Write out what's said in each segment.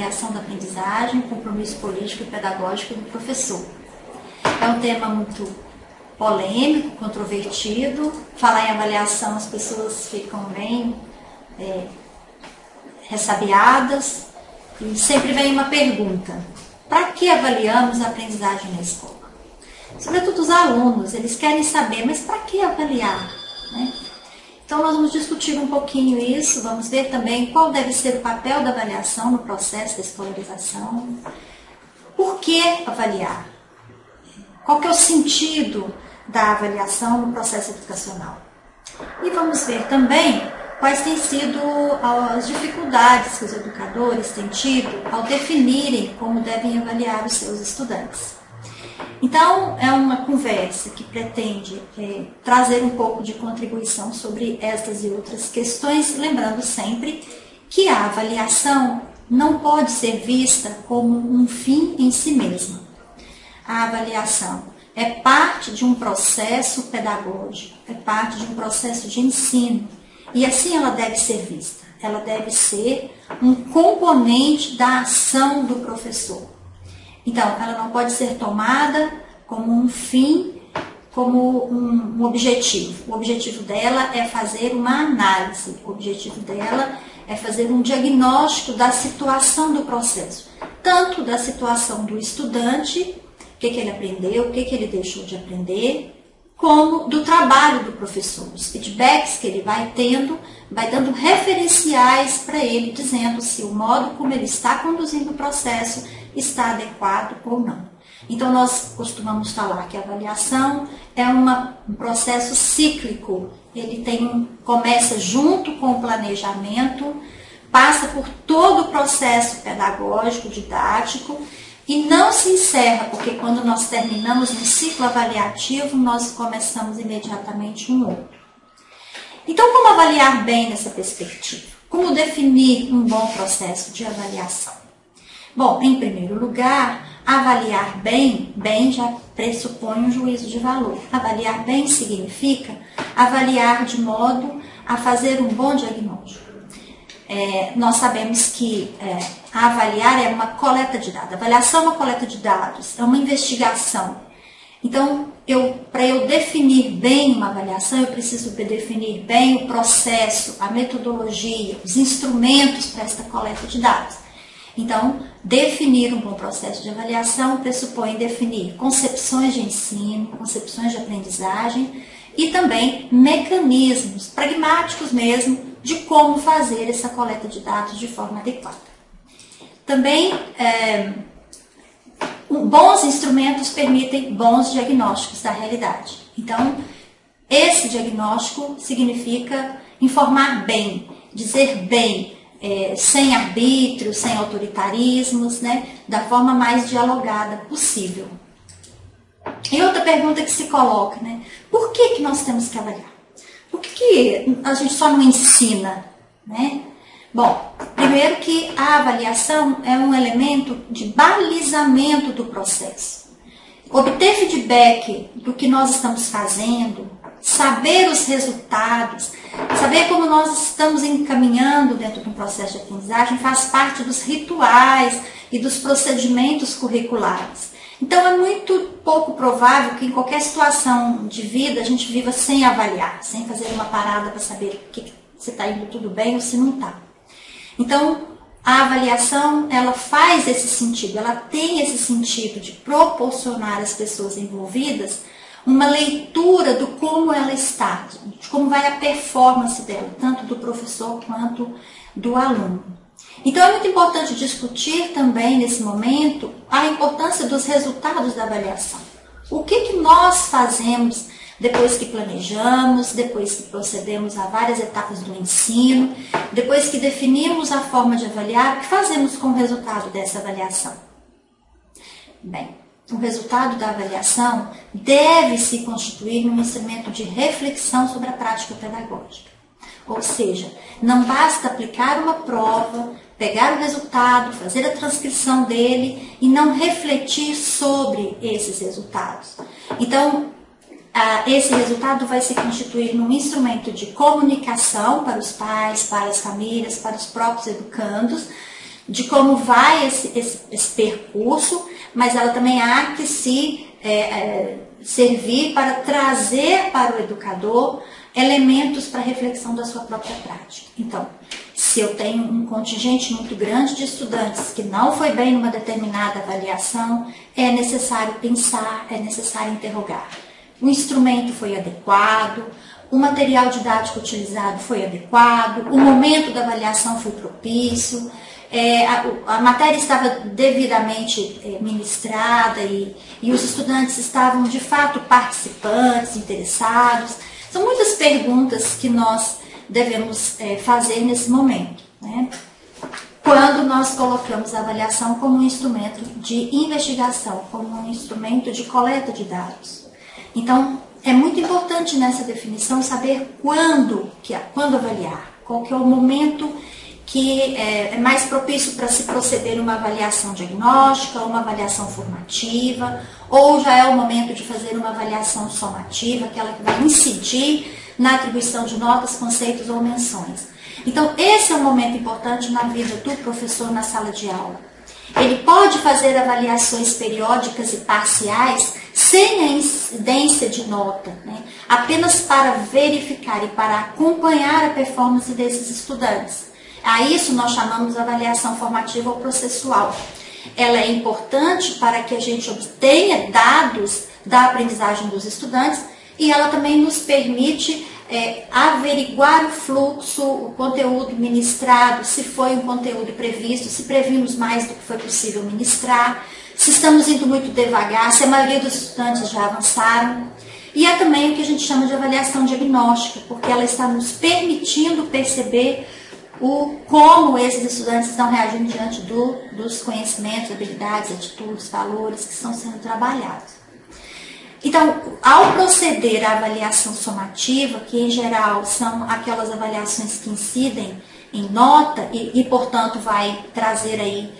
avaliação da aprendizagem, o compromisso político e pedagógico do professor. É um tema muito polêmico, controvertido. Falar em avaliação, as pessoas ficam bem ressabiadas. E sempre vem uma pergunta: para que avaliamos a aprendizagem na escola? Sobretudo os alunos, eles querem saber, mas para que avaliar, né? Então nós vamos discutir um pouquinho isso, vamos ver também qual deve ser o papel da avaliação no processo da escolarização. Por que avaliar? Qual que é o sentido da avaliação no processo educacional? E vamos ver também quais têm sido as dificuldades que os educadores têm tido ao definirem como devem avaliar os seus estudantes. Então, é uma conversa que pretende trazer um pouco de contribuição sobre estas e outras questões, lembrando sempre que a avaliação não pode ser vista como um fim em si mesma. A avaliação é parte de um processo pedagógico, é parte de um processo de ensino, e assim ela deve ser vista. Ela deve ser um componente da ação do professor. Então, ela não pode ser tomada como um fim, como um objetivo. O objetivo dela é fazer uma análise, o objetivo dela é fazer um diagnóstico da situação do processo, tanto da situação do estudante, o que ele aprendeu, o que ele deixou de aprender, como do trabalho do professor. Os feedbacks que ele vai tendo, vai dando referenciais para ele, dizendo se o modo como ele está conduzindo o processo está adequado ou não. Então, nós costumamos falar que a avaliação é um processo cíclico. Ele começa junto com o planejamento, passa por todo o processo pedagógico, didático, e não se encerra, porque quando nós terminamos um ciclo avaliativo, nós começamos imediatamente um outro. Então, como avaliar bem nessa perspectiva? Como definir um bom processo de avaliação? Bom, em primeiro lugar, avaliar bem já pressupõe um juízo de valor. Avaliar bem significa avaliar de modo a fazer um bom diagnóstico. Nós sabemos que avaliar é uma coleta de dados. Avaliação é uma coleta de dados, é uma investigação. Então, para eu definir bem uma avaliação, eu preciso definir bem o processo, a metodologia, os instrumentos para esta coleta de dados. Então, definir um bom processo de avaliação pressupõe definir concepções de ensino, concepções de aprendizagem e também mecanismos pragmáticos mesmo de como fazer essa coleta de dados de forma adequada. Também, bons instrumentos permitem bons diagnósticos da realidade. Então, esse diagnóstico significa informar bem, dizer bem, sem arbítrio, sem autoritarismos, né, da forma mais dialogada possível. E outra pergunta que se coloca, né, por que nós temos que avaliar? Por que a gente só não ensina, né? Bom, primeiro que a avaliação é um elemento de balizamento do processo. Obter feedback do que nós estamos fazendo, saber os resultados, saber como nós estamos encaminhando dentro de um processo de aprendizagem faz parte dos rituais e dos procedimentos curriculares. Então, é muito pouco provável que em qualquer situação de vida a gente viva sem avaliar, sem fazer uma parada para saber se está indo tudo bem ou se não está. Então, a avaliação, ela faz esse sentido, ela tem esse sentido de proporcionar às pessoas envolvidas uma leitura do como ela está, de como vai a performance dela, tanto do professor quanto do aluno. Então, é muito importante discutir também, nesse momento, a importância dos resultados da avaliação. O que nós fazemos depois que planejamos, depois que procedemos a várias etapas do ensino, depois que definimos a forma de avaliar, o que fazemos com o resultado dessa avaliação? Bem, o resultado da avaliação deve se constituir num instrumento de reflexão sobre a prática pedagógica. Ou seja, não basta aplicar uma prova, pegar o resultado, fazer a transcrição dele e não refletir sobre esses resultados. Então, esse resultado vai se constituir num instrumento de comunicação para os pais, para as famílias, para os próprios educandos, de como vai esse percurso, mas ela também há que se servir para trazer para o educador elementos para reflexão da sua própria prática. Então, se eu tenho um contingente muito grande de estudantes que não foi bem numa determinada avaliação, é necessário pensar, é necessário interrogar. O instrumento foi adequado, o material didático utilizado foi adequado, o momento da avaliação foi propício, a matéria estava devidamente ministrada e os estudantes estavam de fato participantes, interessados. São muitas perguntas que nós devemos fazer nesse momento, né? Quando nós colocamos a avaliação como um instrumento de investigação, como um instrumento de coleta de dados. Então, é muito importante nessa definição saber quando avaliar, qual que é o momento que é mais propício para se proceder uma avaliação diagnóstica, uma avaliação formativa, ou já é o momento de fazer uma avaliação somativa, aquela que vai incidir na atribuição de notas, conceitos ou menções. Então, esse é um momento importante na vida do professor na sala de aula. Ele pode fazer avaliações periódicas e parciais sem a incidência de nota, né? Apenas para verificar e para acompanhar a performance desses estudantes. A isso nós chamamos de avaliação formativa ou processual. Ela é importante para que a gente obtenha dados da aprendizagem dos estudantes e ela também nos permite averiguar o fluxo, o conteúdo ministrado, se foi um conteúdo previsto, se previmos mais do que foi possível ministrar, se estamos indo muito devagar, se a maioria dos estudantes já avançaram. E é também o que a gente chama de avaliação diagnóstica, porque ela está nos permitindo perceber como esses estudantes estão reagindo diante dos conhecimentos, habilidades, atitudes, valores que estão sendo trabalhados. Então, ao proceder à avaliação somativa, que em geral são aquelas avaliações que incidem em nota e portanto, vai trazer aí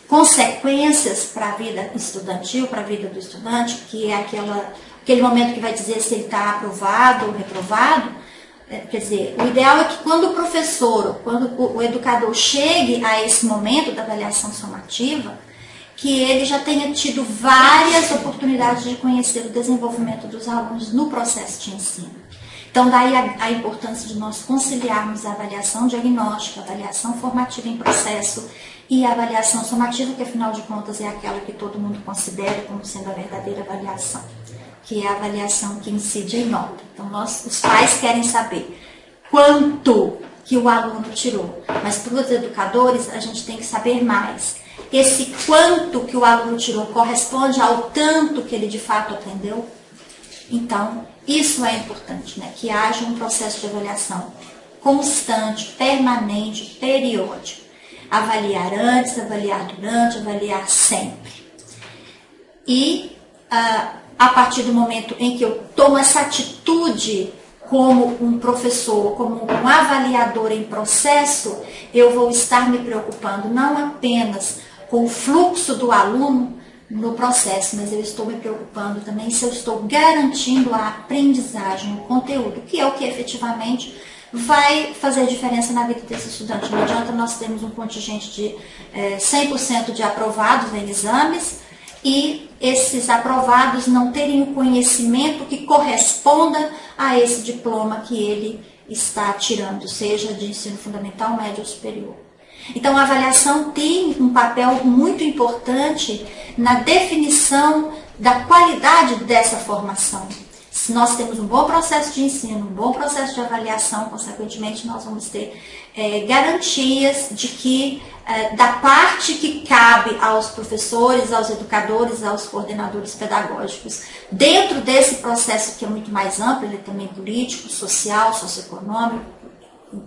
consequências para a vida estudantil, para a vida do estudante, que é aquele momento que vai dizer se ele está aprovado ou reprovado. Quer dizer, o ideal é que quando o professor, quando o educador chegue a esse momento da avaliação somativa, que ele já tenha tido várias oportunidades de conhecer o desenvolvimento dos alunos no processo de ensino. Então, daí a importância de nós conciliarmos a avaliação diagnóstica, a avaliação formativa em processo e a avaliação somativa, que afinal de contas é aquela que todo mundo considera como sendo a verdadeira avaliação, que é a avaliação que incide em nota. Então, os pais querem saber quanto que o aluno tirou, mas para os educadores a gente tem que saber mais. Esse quanto que o aluno tirou corresponde ao tanto que ele de fato aprendeu? Então, isso é importante, né? Que haja um processo de avaliação constante, permanente, periódico. Avaliar antes, avaliar durante, avaliar sempre. E a partir do momento em que eu tomo essa atitude como um professor, como um avaliador em processo, eu vou estar me preocupando não apenas com o fluxo do aluno no processo, mas eu estou me preocupando também se eu estou garantindo a aprendizagem, o conteúdo, que é o que efetivamente vai fazer diferença na vida desse estudante. Não adianta nós termos um contingente de 100% de aprovados em exames e esses aprovados não terem o conhecimento que corresponda a esse diploma que ele está tirando, seja de ensino fundamental, médio ou superior. Então, a avaliação tem um papel muito importante na definição da qualidade dessa formação. Se nós temos um bom processo de ensino, um bom processo de avaliação, consequentemente, nós vamos ter garantias de que, da parte que cabe aos professores, aos educadores, aos coordenadores pedagógicos, dentro desse processo que é muito mais amplo, ele é também político, social, socioeconômico,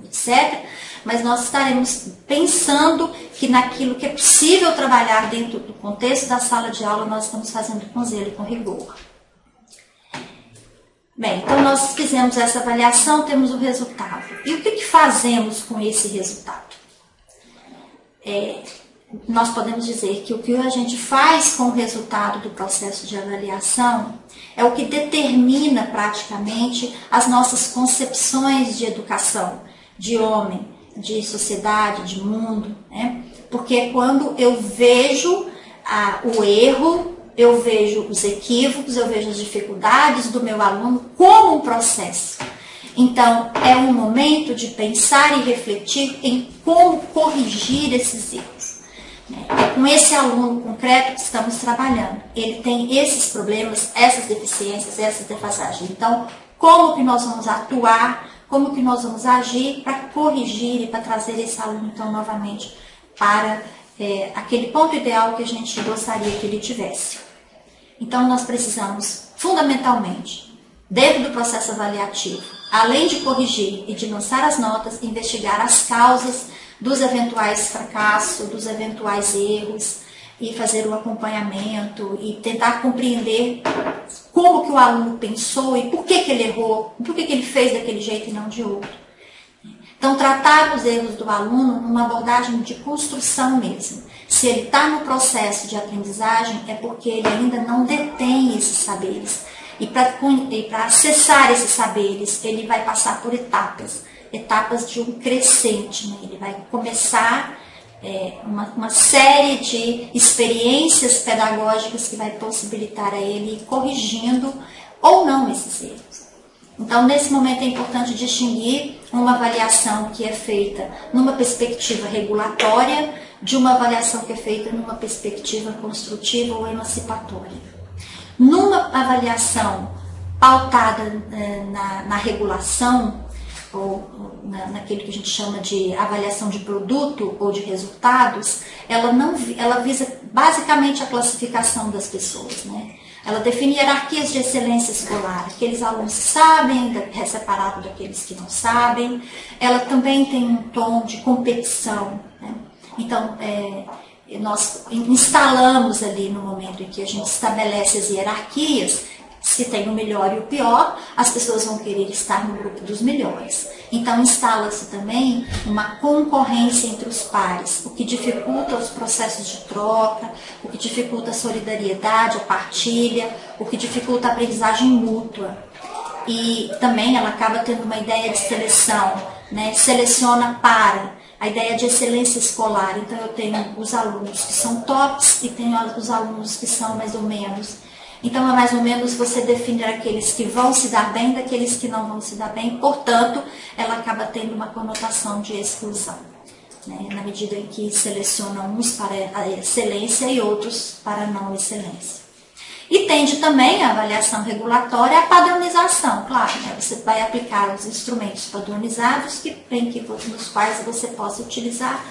etc., mas nós estaremos pensando que naquilo que é possível trabalhar dentro do contexto da sala de aula, nós estamos fazendo com zelo e com rigor. Bem, então nós fizemos essa avaliação, temos o resultado. E o que fazemos com esse resultado? Nós podemos dizer que o que a gente faz com o resultado do processo de avaliação é o que determina praticamente as nossas concepções de educação, de homem, de sociedade, de mundo, né? porque é quando eu vejo o erro, eu vejo os equívocos, eu vejo as dificuldades do meu aluno como um processo. Então, é um momento de pensar e refletir em como corrigir esses erros. É com esse aluno concreto que estamos trabalhando. Ele tem esses problemas, essas deficiências, essas defasagens. Então, como que nós vamos atuar, como que nós vamos agir para corrigir e para trazer esse aluno, então, novamente para aquele ponto ideal que a gente gostaria que ele tivesse. Então, nós precisamos, fundamentalmente, dentro do processo avaliativo, além de corrigir e de lançar as notas, investigar as causas dos eventuais fracassos, dos eventuais erros, e fazer o acompanhamento e tentar compreender como que o aluno pensou e por que ele errou, por que ele fez daquele jeito e não de outro. Então, tratar os erros do aluno numa abordagem de construção mesmo. Se ele está no processo de aprendizagem, é porque ele ainda não detém esses saberes. E para acessar esses saberes, ele vai passar por etapas de um crescente. Né? Ele vai começar uma série de experiências pedagógicas que vai possibilitar a ele ir corrigindo ou não esses erros. Então, nesse momento é importante distinguir uma avaliação que é feita numa perspectiva regulatória de uma avaliação que é feita numa perspectiva construtiva ou emancipatória. Numa avaliação pautada na regulação, ou naquilo que a gente chama de avaliação de produto ou de resultados, ela visa basicamente a classificação das pessoas, né? Ela define hierarquias de excelência escolar, aqueles alunos que sabem, é separado daqueles que não sabem. Ela também tem um tom de competição, né? Então, nós instalamos ali no momento em que a gente estabelece as hierarquias, se tem o melhor e o pior, as pessoas vão querer estar no grupo dos melhores. Então, instala-se também uma concorrência entre os pares, o que dificulta os processos de troca, o que dificulta a solidariedade, a partilha, o que dificulta a aprendizagem mútua. E também ela acaba tendo uma ideia de seleção, né? Seleciona para a ideia de excelência escolar. Então, eu tenho os alunos que são tops e tenho os alunos que são mais ou menos. Então, é mais ou menos você definir aqueles que vão se dar bem daqueles que não vão se dar bem. Portanto, ela acaba tendo uma conotação de exclusão, né? Na medida em que seleciona uns para a excelência e outros para a não excelência. E tende também a avaliação regulatória a padronização, claro, né? Você vai aplicar os instrumentos padronizados nos quais você possa utilizar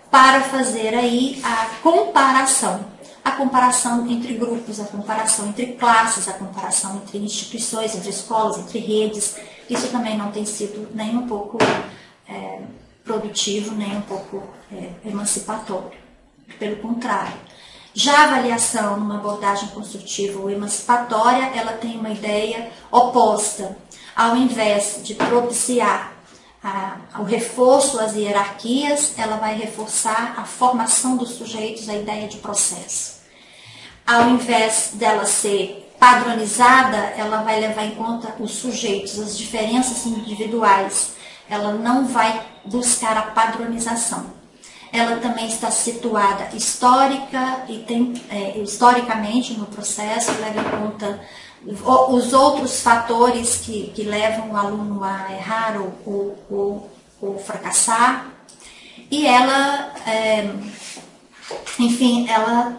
para fazer aí a comparação. A comparação entre grupos, a comparação entre classes, a comparação entre instituições, entre escolas, entre redes. Isso também não tem sido nem um pouco produtivo, nem um pouco emancipatório. Pelo contrário. Já a avaliação numa abordagem construtiva ou emancipatória, ela tem uma ideia oposta. Ao invés de propiciar o reforço às hierarquias, ela vai reforçar a formação dos sujeitos, a ideia de processo. Ao invés dela ser padronizada, ela vai levar em conta os sujeitos, as diferenças individuais. Ela não vai buscar a padronização. Ela também está situada historicamente no processo, leva em conta os outros fatores que levam o aluno a errar ou fracassar. E ela, enfim, ela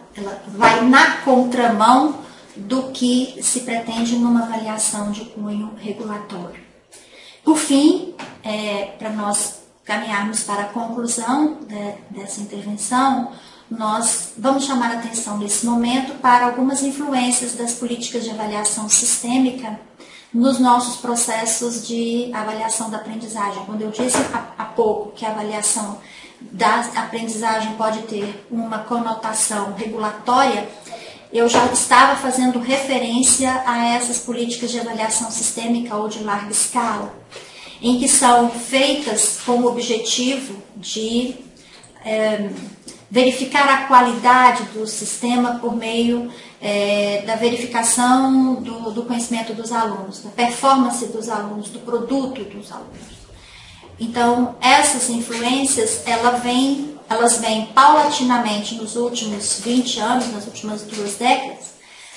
vai na contramão do que se pretende numa avaliação de cunho regulatório. Por fim, para nós caminharmos para a conclusão dessa intervenção, nós vamos chamar a atenção nesse momento para algumas influências das políticas de avaliação sistêmica nos nossos processos de avaliação da aprendizagem. Quando eu disse há pouco que a avaliação da aprendizagem pode ter uma conotação regulatória, eu já estava fazendo referência a essas políticas de avaliação sistêmica ou de larga escala, em que são feitas com o objetivo de verificar a qualidade do sistema por meio da verificação do conhecimento dos alunos, da performance dos alunos, do produto dos alunos. Então, essas influências, ela vem elas vêm paulatinamente nos últimos 20 anos, nas últimas 2 décadas,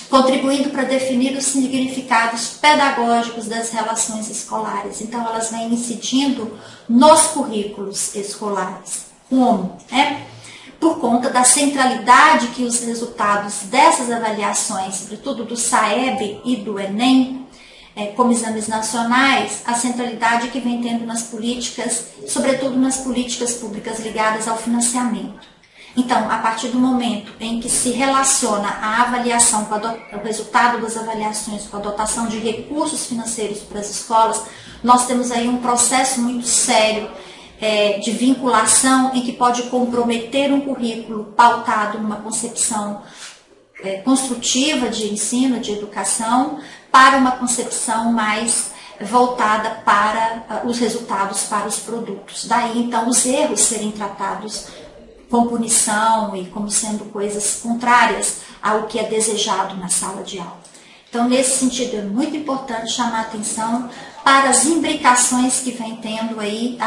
contribuindo para definir os significados pedagógicos das relações escolares. Então, elas vêm incidindo nos currículos escolares. Como? Por conta da centralidade que os resultados dessas avaliações, sobretudo do SAEB e do Enem, como exames nacionais, a centralidade que vem tendo nas políticas, sobretudo nas políticas públicas ligadas ao financiamento. Então, a partir do momento em que se relaciona a avaliação, o resultado das avaliações com a dotação de recursos financeiros para as escolas, nós temos aí um processo muito sério de vinculação em que pode comprometer um currículo pautado numa concepção construtiva de ensino, de educação, para uma concepção mais voltada para os resultados, para os produtos. Daí, então, os erros serem tratados com punição e como sendo coisas contrárias ao que é desejado na sala de aula. Então, nesse sentido, é muito importante chamar a atenção para as imbricações que vem tendo aí,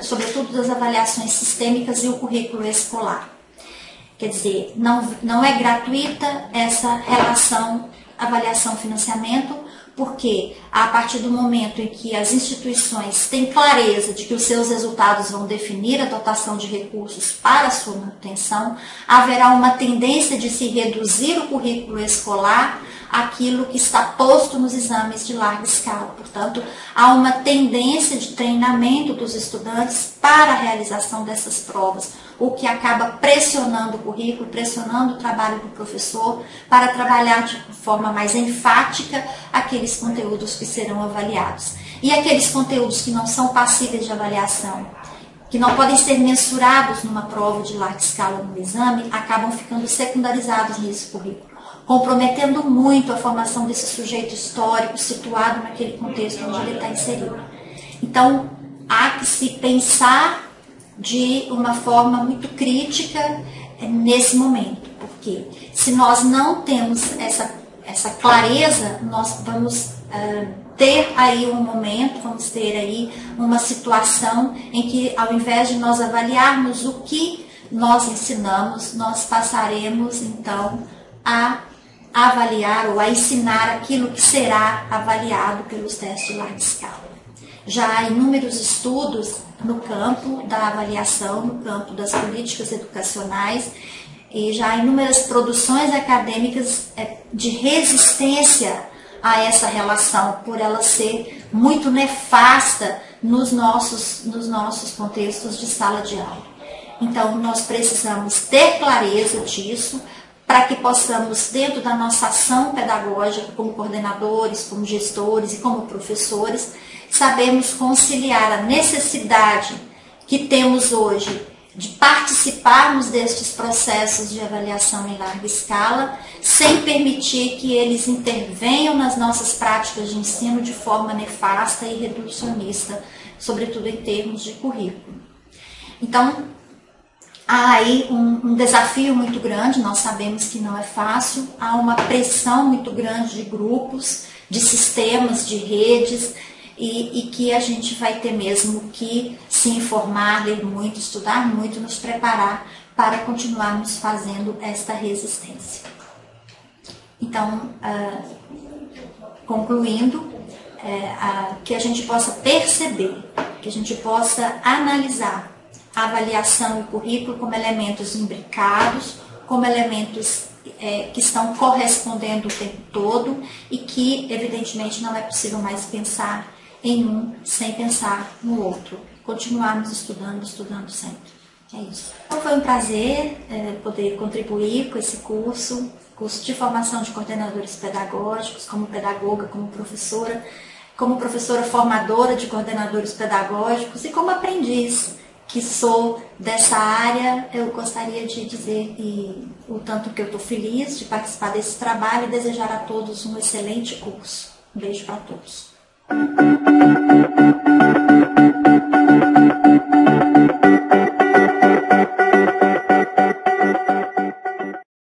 sobretudo das avaliações sistêmicas e o currículo escolar. Quer dizer, não é gratuita essa relação avaliação-financiamento, porque a partir do momento em que as instituições têm clareza de que os seus resultados vão definir a dotação de recursos para a sua manutenção, haverá uma tendência de se reduzir o currículo escolar àquilo que está posto nos exames de larga escala. Portanto, há uma tendência de treinamento dos estudantes para a realização dessas provas, o que acaba pressionando o currículo, pressionando o trabalho do professor para trabalhar de forma mais enfática aqueles conteúdos que serão avaliados. E aqueles conteúdos que não são passíveis de avaliação, que não podem ser mensurados numa prova de larga escala no exame, acabam ficando secundarizados nesse currículo, comprometendo muito a formação desse sujeito histórico situado naquele contexto onde ele está inserido. Então, há que se pensar de uma forma muito crítica nesse momento, porque se nós não temos essa clareza, nós vamos ter aí um momento, vamos ter aí uma situação em que, ao invés de nós avaliarmos o que nós ensinamos, nós passaremos então a avaliar ou a ensinar aquilo que será avaliado pelos testes de larga escala. Já há inúmeros estudos no campo da avaliação, no campo das políticas educacionais, e já há inúmeras produções acadêmicas de resistência a essa relação, por ela ser muito nefasta nos nossos contextos de sala de aula. Então, nós precisamos ter clareza disso, para que possamos, dentro da nossa ação pedagógica, como coordenadores, como gestores e como professores, sabermos conciliar a necessidade que temos hoje de participarmos destes processos de avaliação em larga escala, sem permitir que eles intervenham nas nossas práticas de ensino de forma nefasta e reducionista, sobretudo em termos de currículo. Então, há aí um desafio muito grande, nós sabemos que não é fácil, há uma pressão muito grande de grupos, de sistemas, de redes, e que a gente vai ter mesmo que se informar, ler muito, estudar muito, nos preparar para continuarmos fazendo esta resistência. Então, concluindo, que a gente possa perceber, que a gente possa analisar a avaliação e o currículo como elementos imbricados, como elementos que estão correspondendo o tempo todo e que, evidentemente, não é possível mais pensar em um sem pensar no outro. Continuarmos estudando sempre. É isso. Então, foi um prazer poder contribuir com esse curso de formação de coordenadores pedagógicos, como pedagoga, como professora formadora de coordenadores pedagógicos e como aprendiz que sou dessa área. Eu gostaria de dizer o tanto que eu estou feliz de participar desse trabalho e desejar a todos um excelente curso. Um beijo para todos.